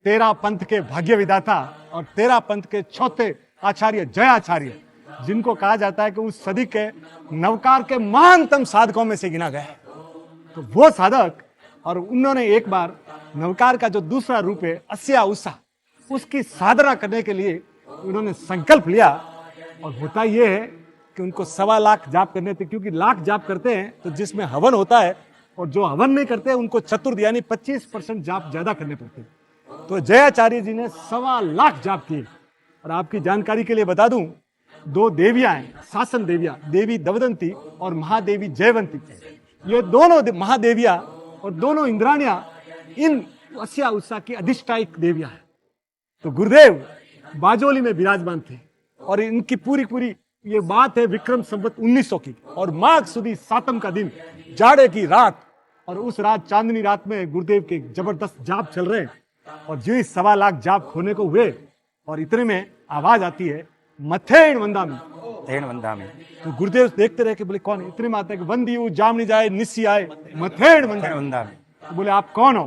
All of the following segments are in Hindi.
तेरा पंथ के भाग्य विधाता और तेरा पंथ के चौथे आचार्य जयाचार्य, जिनको कहा जाता है कि उस सदी के नवकार के महानतम साधकों में से गिना गया है। तो वो साधक, और उन्होंने एक बार नवकार का जो दूसरा रूप है अस्या उषा, उसकी साधना करने के लिए उन्होंने संकल्प लिया। और होता यह है कि उनको 1.25 लाख जाप करने थे, क्योंकि लाख जाप करते हैं तो जिसमें हवन होता है, और जो हवन नहीं करते उनको चतुर्थ यानी 25% जाप ज्यादा करने पड़ते हैं। तो जयाचार्य जी ने 1.25 लाख जाप किए। और आपकी जानकारी के लिए बता दूं, 2 देवियां हैं, शासन देवियां, देवी दवदंती और महादेवी जयवंती। ये दोनों महादेवियां और दोनों इंद्राणियां इन अस्या उषा की अधिष्ठायक देवियां हैं। तो गुरुदेव बाजोली में विराजमान थे, और इनकी पूरी ये बात है विक्रम संवत 1900 की, और माघ सुदी सातम का दिन, जाड़े की रात, और उस रात चांदनी रात में गुरुदेव के जबरदस्त जाप चल रहे हैं। और जो 1.25 लाख जाप खोने को हुए, और इतने में आवाज आती है मथेण वंदा में। तो गुरुदेव देखते रहे कि बोले कौन है। इतने में आता है कि वंदी जामनी जाए निस्सी आए मथेण वंदा में। तो बोले आप कौन हो?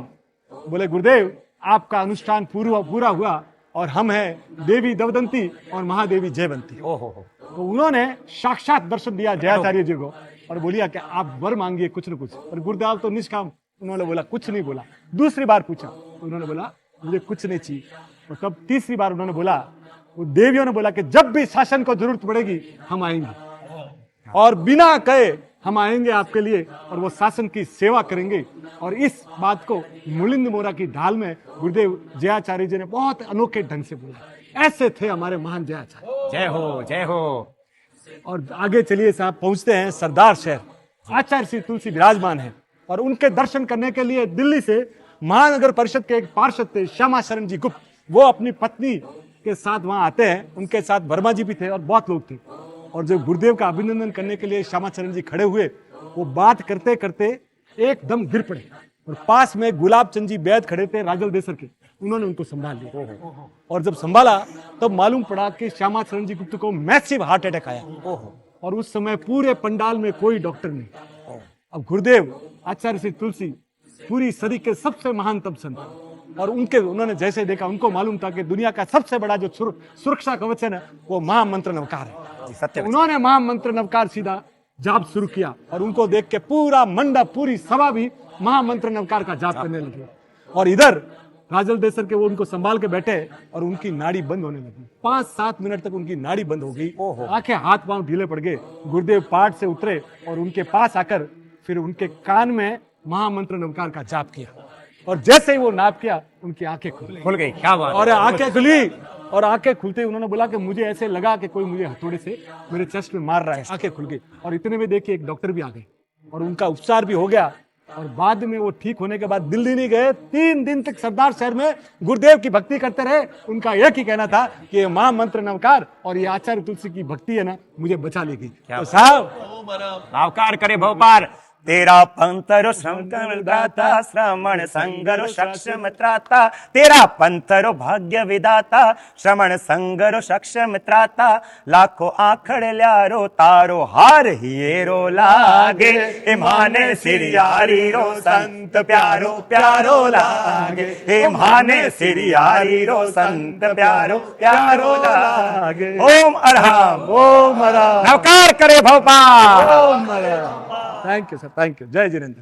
बोले गुरुदेव आपका अनुष्ठान पूरा हुआ, और हम हैं देवी दवदंती और महादेवी जयवंती। तो उन्होंने साक्षात दर्शन दिया जयाचार्य जी को, और बोलिया कि आप वर मांगिए कुछ न कुछ। और गुरुदेव तो निष्काम, उन्होंने बोला कुछ नहीं बोला। दूसरी बार पूछा, उन्होंने बोला मुझे कुछ नहीं चाहिए। और तब तीसरी बार उन्होंने बोला, वो देवियों ने बोला कि जब भी शासन को जरूरत पड़ेगी हम आएंगे, और बिना कहे हम आएंगे आपके लिए, और वो शासन की सेवा करेंगे। और इस बात को मिलिंद मोरा की ढाल में गुरुदेव जयाचार्य जी ने बहुत अनोखे ढंग से बोला। ऐसे थे हमारे महान जयाचार्य। जय हो जय हो। और आगे चलिए साहब, पहुंचते हैं सरदार शहर। आचार्य श्री तुलसी विराजमान है, और उनके दर्शन करने के लिए दिल्ली से महानगर परिषद के एक पार्षद थे श्यामा शरण जी गुप्त, वो अपनी पत्नी के साथ वहां आते हैं। उनके साथ वर्मा जी भी थे और बहुत लोग थे। और जब गुरुदेव का अभिनंदन करने के लिए श्यामा चरण जी खड़े हुए, वो बात करते करते एकदम गिर पड़े, और पास में गुलाब चंद जी बैद खड़े थे राजल देसर के, उन्होंने उनको संभाल लिया। और जब संभाला तब मालूम पड़ा कि श्यामा चरण जी गुप्त को मैसिव हार्ट अटैक आया, और उस समय पूरे पंडाल में कोई डॉक्टर नहीं। अब गुरुदेव आचार्य श्री तुलसी पूरी सदी के सबसे महानतम संत, और उन्होंने जैसे देखा, उनको मालूम था कि दुनिया का सबसे बड़ा जो सुरक्षा कवच है ना, वो महामंत्र नवकार है। तो उन्होंने महामंत्र नवकार सीधा जाप शुरू किया, और उनको देख के पूरा मंडप, पूरी सभा भी महामंत्र नवकार का जाप करने लगे। और इधर राजल देसर के वो उनको संभाल के बैठे, और उनकी नाड़ी बंद होने लगी। 5-7 मिनट तक उनकी नाड़ी बंद हो गई, आंखें हाथ पांव ढीले पड़ गए। गुरुदेव पाठ से उतरे और उनके पास आकर फिर उनके कान में महामंत्र नवकार का जाप किया, और जैसे ही वो नाप किया उनकी आंखें खुल गई। क्या बात। और आंखें खुली, और आंखें खुलते ही उन्होंने बोला कि मुझे ऐसे लगा कि कोई मुझे हथौड़े से मेरे चेस्ट में मार रहा है। आंखें खुल गई, और इतने में देखिए एक डॉक्टर भी आ गए, और उनका उपचार भी हो गया। और बाद में वो ठीक होने के बाद दिल्ली नहीं गए, 3 दिन तक सरदार शहर में गुरुदेव की भक्ति करते रहे। उनका एक ही कहना था कि ये महामंत्र नवकार और ये आचार्य तुलसी की भक्ति है ना, मुझे बचा लेगी। तो साहब नवकार करे भवपार। तेरा पंथरो शंकर दाता, श्रमण संगरो सक्षम त्राता। तेरा पंथरो भाग्य विदाता, श्रमण संगरो सक्षम त्राता। लाखों आखड़ ल्यारो तारो हार हिएरो लागे। ए माने सिरियारी रो संत प्यारो प्यारो लागे। ए माने सिरियारी रो संत प्यारो प्यारो लागे। ओम अरहम ओम अरहम। नवकार करे भवपाल। ओम अरहम। Thank you sir, thank you. जय जिनेंद्र।